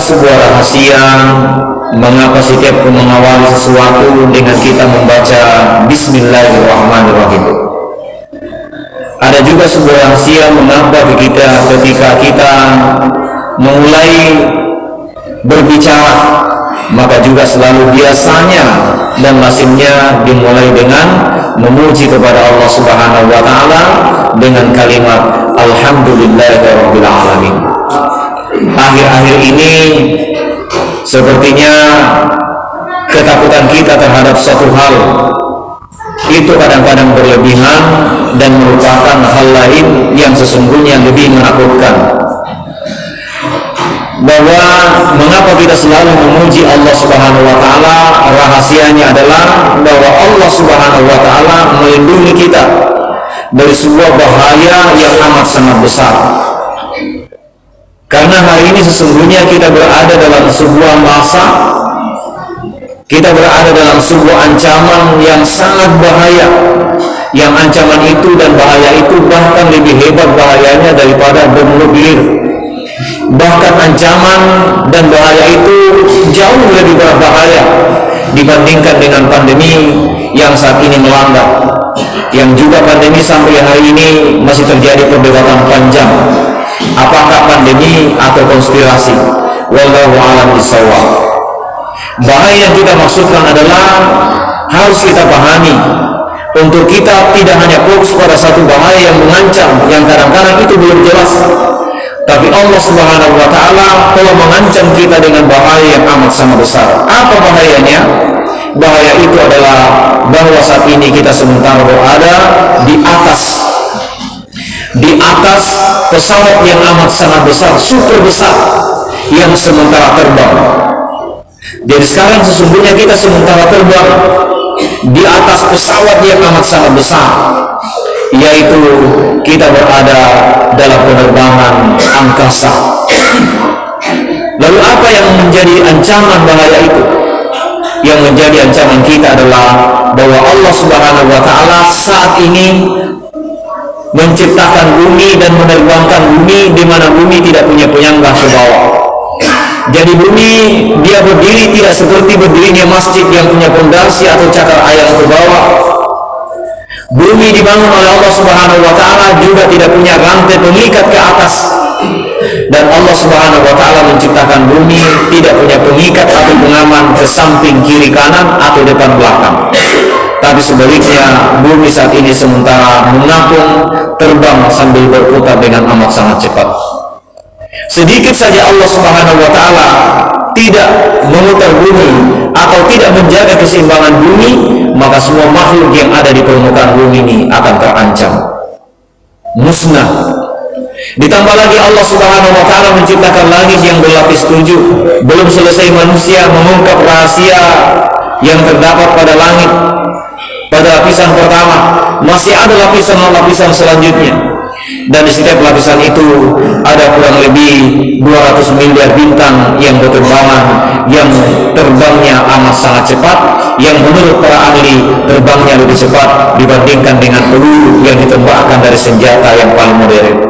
sebuah rahasia mengapa setiap mengawali sesuatu dengan kita membaca Bismillahirrahmanirrahim. Ada juga sebuah rahasia mengapa ketika kita memulai berbicara, maka juga selalu biasanya dan lazimnya dimulai dengan memuji kepada Allah Subhanahu wa taala dengan kalimat alhamdulillahirabbil alamin. Akhir-akhir ini sepertinya ketakutan kita terhadap satu hal itu kadang-kadang berlebihan dan merupakan hal lain yang sesungguhnya lebih menakutkan. Bahwa mengapa kita selalu memuji Allah Subhanahu wa taala, rahasianya adalah bahwa Allah Subhanahu wa taala melindungi kita dari sebuah bahaya yang amat sangat besar. Karena hari ini sesungguhnya kita berada dalam sebuah masa, kita berada dalam sebuah ancaman yang sangat bahaya, yang ancaman itu dan bahaya itu bahkan lebih hebat bahayanya daripada bom nuklir. Bahkan ancaman dan bahaya itu jauh lebih berbahaya dibandingkan dengan pandemi yang saat ini melanda, yang juga pandemi sampai hari ini masih terjadi perdebatan panjang, apakah pandemi atau konspirasi. Wallahu a'lam bishawab. Bahaya yang kita maksudkan adalah harus kita pahami untuk kita tidak hanya fokus pada satu bahaya yang mengancam, yang kadang-kadang itu belum jelas, tapi Allah Subhanahu wa taala telah mengancam kita dengan bahaya yang amat sangat besar. Apa bahayanya? Bahaya itu adalah bahwa saat ini kita sementara berada di atas pesawat yang amat sangat besar, super besar, yang sementara terbang. Jadi sekarang sesungguhnya kita sementara terbang di atas pesawat yang amat sangat besar, yaitu kita berada dalam penerbangan angkasa. Lalu apa yang menjadi ancaman bahaya itu? Yang menjadi ancaman kita adalah bahwa Allah Subhanahu wa taala saat ini menciptakan bumi dan menerbangkan bumi di mana bumi tidak punya penyangga ke bawah. Jadi bumi dia berdiri tidak seperti berdirinya masjid yang punya fondasi atau cakar ayam ke bawah. Bumi dibangun oleh Allah Subhanahu wa taala juga tidak punya rantai pengikat ke atas. Dan Allah Subhanahu wa taala menciptakan bumi tidak punya pengikat atau pengaman ke samping, kiri, kanan atau depan belakang. Tapi sebaliknya bumi saat ini sementara mengapung, terbang sambil berputar dengan amat sangat cepat. Sedikit saja Allah Subhanahu wa taala tidak memutar bumi atau tidak menjaga keseimbangan bumi, maka semua makhluk yang ada di permukaan bumi ini akan terancam, musnah. Ditambah lagi Allah Subhanahu wa taala menciptakan langit yang berlapis 7. Belum selesai manusia mengungkap rahasia yang terdapat pada langit pada lapisan pertama, masih ada lapisan-lapisan selanjutnya. Dan di setiap lapisan itu ada kurang lebih 200 miliar bintang yang berterbangan, yang terbangnya amat sangat cepat, yang menurut para ahli terbangnya lebih cepat dibandingkan dengan peluru yang ditembakkan dari senjata yang paling modern.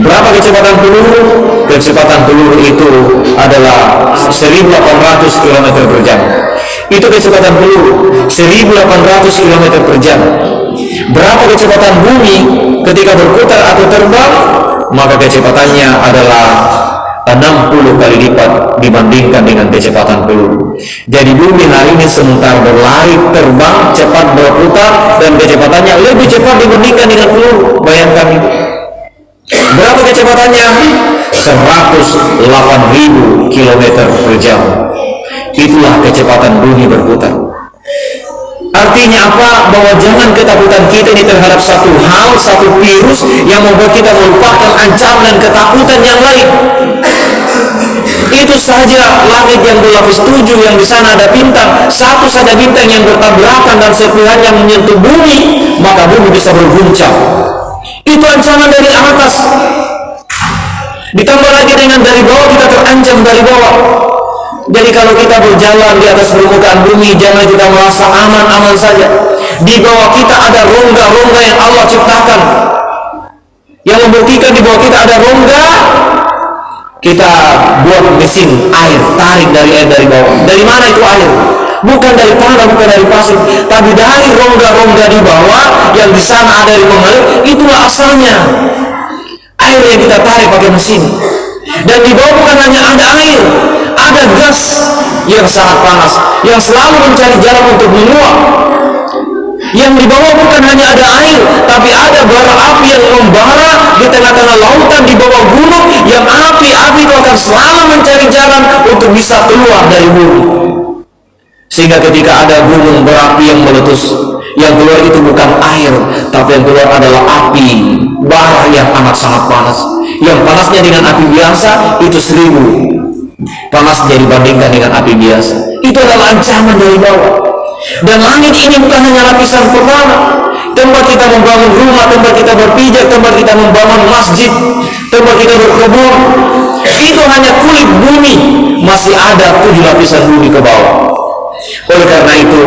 Berapa kecepatan peluru? Kecepatan peluru itu adalah 1800 km per jam. Itu kecepatan peluru, 1800 km per jam. Berapa kecepatan bumi ketika berputar atau terbang? Maka kecepatannya adalah 60 kali lipat dibandingkan dengan kecepatan peluru. Jadi bumi hari ini sementara berlari, terbang, cepat berputar, dan kecepatannya lebih cepat dibandingkan dengan peluru. Bayangkan itu. Berapa kecepatannya? 108.000 km per jam. Itulah kecepatan bumi berputar. Artinya apa? Bahwa jangan ketakutan kita ini terhadap satu hal, satu virus yang membuat kita melupakan ancaman dan ketakutan yang lain. Itu saja langit yang berlapis 7, yang di sana ada bintang, satu saja bintang yang bertabrakan dan sepihaknya menyentuh bumi, maka bumi bisa berguncang. Itu ancaman dari atas. Ditambah lagi dengan dari bawah, kita terancam dari bawah. Jadi kalau kita berjalan di atas permukaan bumi, jangan kita merasa aman-aman saja. Di bawah kita ada rongga-rongga yang Allah ciptakan, yang membuktikan di bawah kita ada rongga kita buat mesin air, tarik dari air dari bawah. Dari mana itu air? Bukan dari tanah, bukan dari pasir, tapi dari rongga-rongga di bawah yang di sana ada yang mengalir. Itulah asalnya air yang kita tarik pakai mesin. Dan di bawah bukan hanya ada air, ada gas yang sangat panas yang selalu mencari jalan untuk meluap. Yang di bawah bukan hanya ada air, tapi ada bara api yang membara di tengah-tengah lautan di bawah gunung, yang api itu akan selalu mencari jalan untuk bisa keluar dari bumi. Sehingga ketika ada gunung berapi yang meletus, yang keluar itu bukan air, tapi yang keluar adalah api bara yang amat sangat panas. Yang panasnya dengan api biasa itu 1000 panasnya dibandingkan dengan api biasa. Itu adalah ancaman dari bawah. Dan langit ini bukan hanya lapisan pertama, tempat kita membangun rumah, tempat kita berpijak, tempat kita membangun masjid, tempat kita berkebun, itu hanya kulit bumi, masih ada 7 lapisan bumi ke bawah. Oleh karena itu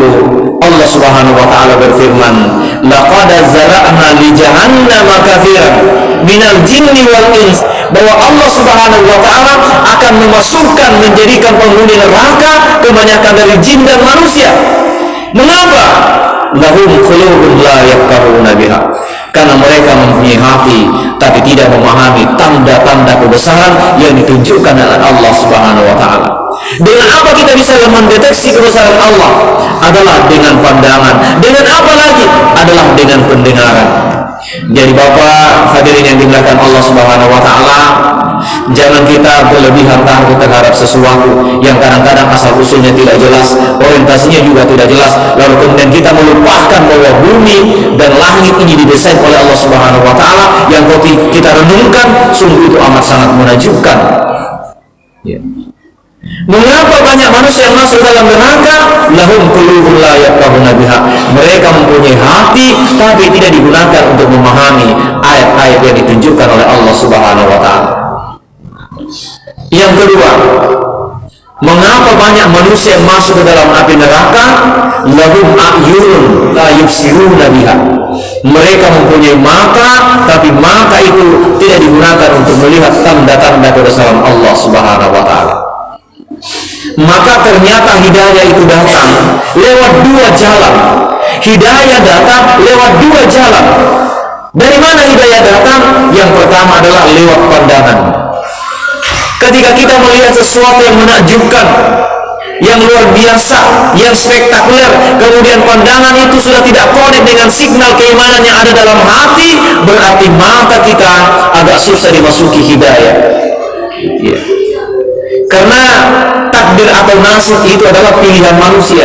Allah Subhanahu wa taala berfirman, laqad zara'na li jahannama katsiran minal jinni wal ins, bahwa Allah Subhanahu wa taala akan memasukkan, menjadikan penghuni neraka kebanyakan dari jin dan manusia. Mengapa? Lahum qulubun la yafqahuna biha, karena mereka mempunyai hati tapi tidak memahami tanda-tanda kebesaran yang ditunjukkan oleh Allah Subhanahu wa taala. Dengan apa kita bisa mendeteksi kebesaran Allah? Adalah dengan pandangan. Dengan apa lagi? Adalah dengan pendengaran. Jadi Bapak hadirin yang dimuliakan Allah Subhanahu wa taala, jangan kita berlebihan takut terhadap sesuatu yang kadang-kadang asal usulnya tidak jelas, orientasinya juga tidak jelas, lalu kemudian kita melupakan bahwa bumi dan langit ini didesain oleh Allah Subhanahu wa taala, yang kalau kita renungkan sungguh itu amat sangat menakjubkan. Ya. Mengapa banyak manusia yang masuk dalam neraka? Lahum qulubun la yafqahuna biha, mereka mempunyai hati tapi tidak digunakan untuk memahami ayat-ayat yang ditunjukkan oleh Allah Subhanahu wa taala. Yang kedua, mengapa banyak manusia yang masuk ke dalam api neraka? Lahum a'yunun la yubsiruna biha, mereka mempunyai mata tapi mata itu tidak digunakan untuk melihat tanda-tanda kebesaran Allah Subhanahu wa taala. Maka ternyata hidayah itu datang lewat 2 jalan. Hidayah datang lewat 2 jalan. Dari mana hidayah datang? Yang pertama adalah lewat pandangan. Ketika kita melihat sesuatu yang menakjubkan, yang luar biasa, yang spektakuler, kemudian pandangan itu sudah tidak connect dengan signal keimanan yang ada dalam hati, berarti mata kita agak susah dimasuki hidayah. Yeah. Karena takdir atau nasib itu adalah pilihan manusia.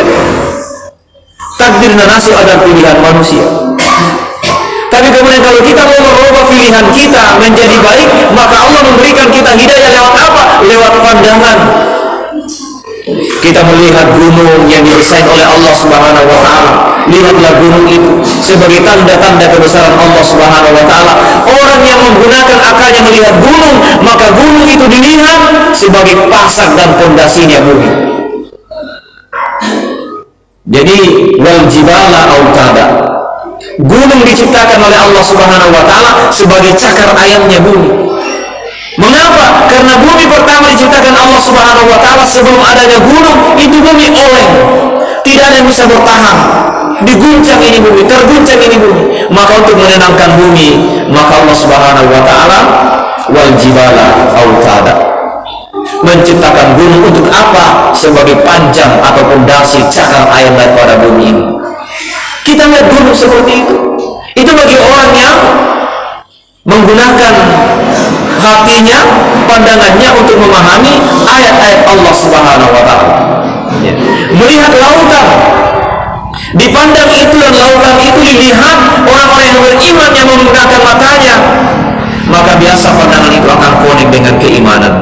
Takdir dan nasib adalah pilihan manusia. Tapi kemudian kalau kita mau merubah pilihan kita menjadi baik, maka Allah memberikan kita hidayah lewat apa? Lewat pandangan. Kita melihat gunung yang didesain oleh Allah Subhanahu wa taala. Lihatlah gunung itu sebagai tanda-tanda kebesaran Allah Subhanahu wa taala. Orang yang menggunakan akalnya melihat gunung, maka gunung itu dilihat sebagai pasak dan pondasinya bumi. Jadi wal jibala autada, gunung diciptakan oleh Allah Subhanahu wa taala sebagai cakar ayamnya bumi. Mengapa? Karena bumi pertama diciptakan Allah Subhanahu wa taala, sebelum adanya gunung, itu bumi oleng. Tidak ada yang bisa bertahan. Diguncang ini bumi, terguncang ini bumi. Maka untuk menenangkan bumi, maka Allah Subhanahu wa taala wal jibala autada, menciptakan gunung untuk apa? Sebagai panjang atau pondasi cakar ayam daripada bumi ini. Kita lihat gunung seperti itu. Itu bagi orang yang menggunakan hatinya, pandangannya untuk memahami ayat-ayat Allah Subhanahu wa taala. Ya. Melihat lautan, dipandang itu, dan lautan itu dilihat orang-orang yang beriman yang menggunakan matanya, maka biasa pandangan itu akan connect dengan keimanan.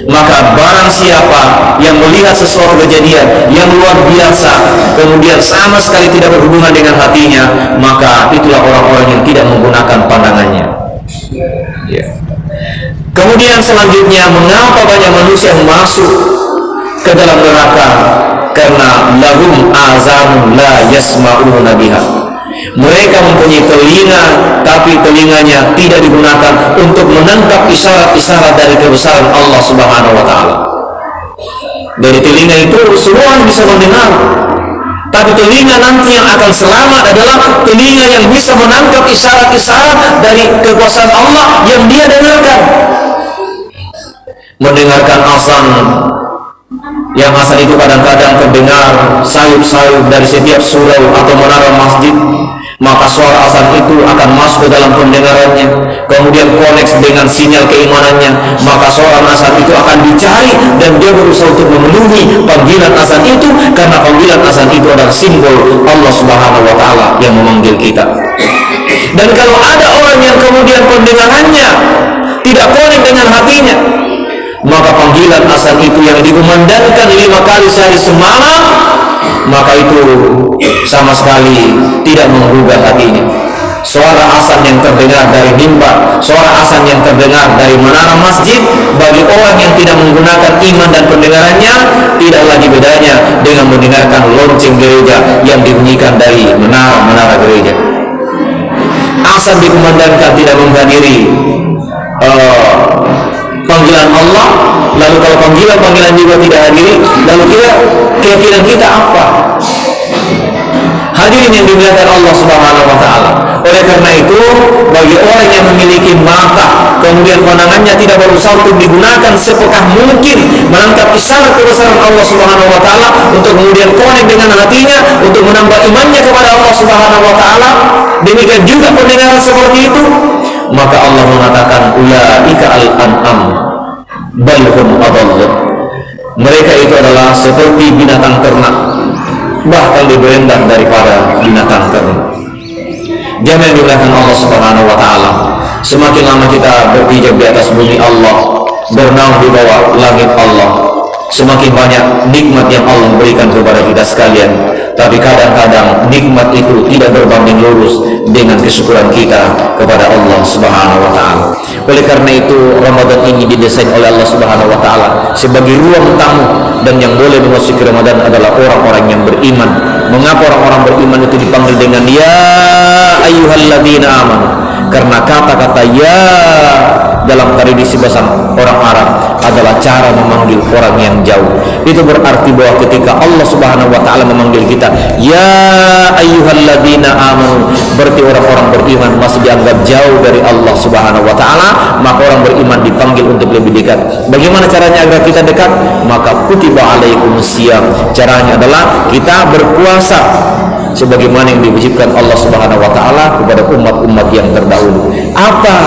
Maka barang siapa yang melihat sesuatu kejadian yang luar biasa, kemudian sama sekali tidak berhubungan dengan hatinya, maka itulah orang-orang yang tidak menggunakan pandangannya. Ya. Kemudian selanjutnya, mengapa banyak manusia yang masuk ke dalam neraka? Karena lahum azanun la yasma'una biha, Mereka mempunyai telinga, tapi telinganya tidak digunakan untuk menangkap isyarat-isyarat dari kebesaran Allah Subhanahu wa Ta'ala. Dari telinga itu semua bisa mendengar, tapi telinga nanti yang akan selamat adalah telinga yang bisa menangkap isyarat-isyarat dari kekuasaan Allah yang dia dengarkan. Mendengarkan azan, yang azan itu kadang-kadang terdengar sayup-sayup dari setiap surau atau menara masjid, maka suara azan itu akan masuk ke dalam pendengarannya, kemudian koneksi dengan sinyal keimanannya, maka suara azan itu akan dicari dan dia berusaha untuk memenuhi panggilan azan itu, karena panggilan azan itu adalah simbol Allah Subhanahu wa Ta'ala yang memanggil kita. Dan kalau ada orang yang kemudian pendengarannya tidak konek dengan hatinya, maka panggilan azan itu yang dikumandangkan 5 kali sehari semalam, maka itu sama sekali tidak menggugah hatinya. Suara azan yang terdengar dari mimbar, suara azan yang terdengar dari menara masjid, bagi orang yang tidak menggunakan iman dan pendengarannya, tidak lagi bedanya dengan mendengarkan lonceng gereja yang dibunyikan dari menara-menara gereja. Azan dikumandangkan tidak menghadiri panggilan Allah, lalu kalau panggilan juga tidak hadiri, lalu keyakinan kita apa? Hadirin yang dimuliakan Allah Subhanahu wa Ta'ala. Oleh karena itu, bagi orang yang memiliki mata, kemudian pandangannya tidak berusaha untuk digunakan sepekah mungkin menangkap isyarat kebesaran Allah Subhanahu wa Ta'ala, untuk kemudian konek dengan hatinya, untuk menambah imannya kepada Allah Subhanahu wa Ta'ala, demikian juga pendengaran seperti itu, maka Allah mengatakan ulaika al-an'am bal hum adall. Mereka itu adalah seperti binatang ternak, bahkan lebih rendah daripada binatang ternak. Jangan dimuliakan Allah Subhanahu wa Ta'ala. Semakin lama kita berpijak di atas bumi Allah, bernaung di bawah langit Allah, semakin banyak nikmat yang Allah berikan kepada kita sekalian. Tapi kadang-kadang nikmat itu tidak berbanding lurus dengan kesyukuran kita kepada Allah Subhanahu wa Ta'ala. Oleh karena itu, Ramadan ini didesain oleh Allah Subhanahu wa Ta'ala sebagai ruang tamu, dan yang boleh memasuki Ramadan adalah orang-orang yang beriman. Mengapa orang-orang beriman itu dipanggil dengan ya ayyuhalladzina amanu? Karena kata-kata ya dalam tradisi bahasa orang Arab adalah cara memanggil orang yang jauh. Itu berarti bahwa ketika Allah Subhanahu wa Ta'ala memanggil kita ya ayyuhalladzina amanu, berarti orang-orang beriman masih dianggap jauh dari Allah Subhanahu wa Ta'ala, maka orang beriman dipanggil untuk lebih dekat. Bagaimana caranya agar kita dekat? Maka kutiba alaikumusiyam. Caranya adalah kita berpuasa sebagaimana yang diwajibkan Allah Subhanahu wa Ta'ala kepada umat-umat yang terdahulu. Apa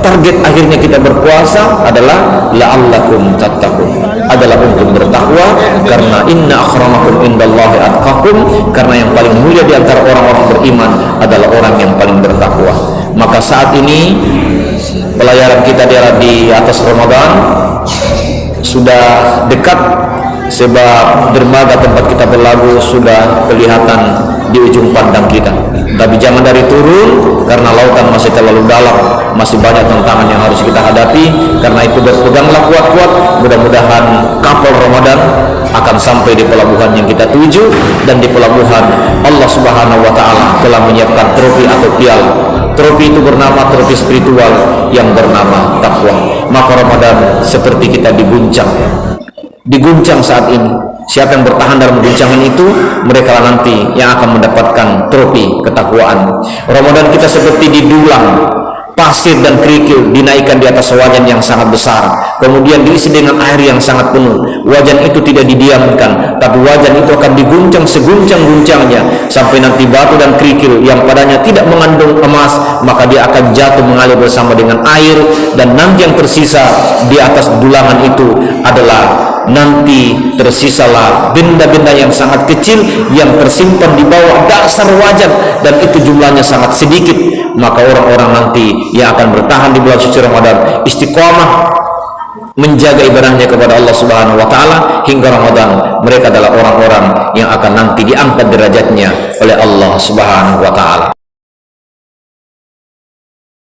target akhirnya kita berpuasa? Adalah la'allakum tattaqun, adalah untuk bertakwa, karena inna akramakum indallahi atqakum, karena yang paling mulia di antara orang-orang beriman adalah orang yang paling bertakwa. Maka saat ini pelayaran kita di atas Ramadan sudah dekat, sebab dermaga tempat kita berlabuh sudah kelihatan di ujung pandang kita. Tapi jangan dari turun, karena lautan masih terlalu dalam, masih banyak tantangan yang harus kita hadapi. Karena itu berpeganglah kuat-kuat, mudah-mudahan kapal Ramadan akan sampai di pelabuhan yang kita tuju, dan di pelabuhan Allah Subhanahu wa Ta'ala telah menyiapkan trofi atau piala. Trofi itu bernama trofi spiritual yang bernama takwa. Maka Ramadan seperti kita diguncang saat ini. Siapa yang bertahan dalam guncangan itu, mereka nanti yang akan mendapatkan trofi ketakwaan. Ramadan kita seperti didulang pasir dan kerikil, dinaikkan di atas wajan yang sangat besar, kemudian diisi dengan air yang sangat penuh. Wajan itu tidak didiamkan, tapi wajan itu akan diguncang seguncang-guncangnya, sampai nanti batu dan kerikil yang padanya tidak mengandung emas, maka dia akan jatuh mengalir bersama dengan air. Dan nanti yang tersisa di atas dulangan itu adalah nanti tersisalah benda-benda yang sangat kecil yang tersimpan di bawah dasar wajan, dan itu jumlahnya sangat sedikit. Maka orang-orang nanti yang akan bertahan di bulan suci Ramadan, istiqomah menjaga ibadahnya kepada Allah Subhanahu wa Ta'ala hingga Ramadan, mereka adalah orang-orang yang akan nanti diangkat derajatnya oleh Allah Subhanahu wa Ta'ala.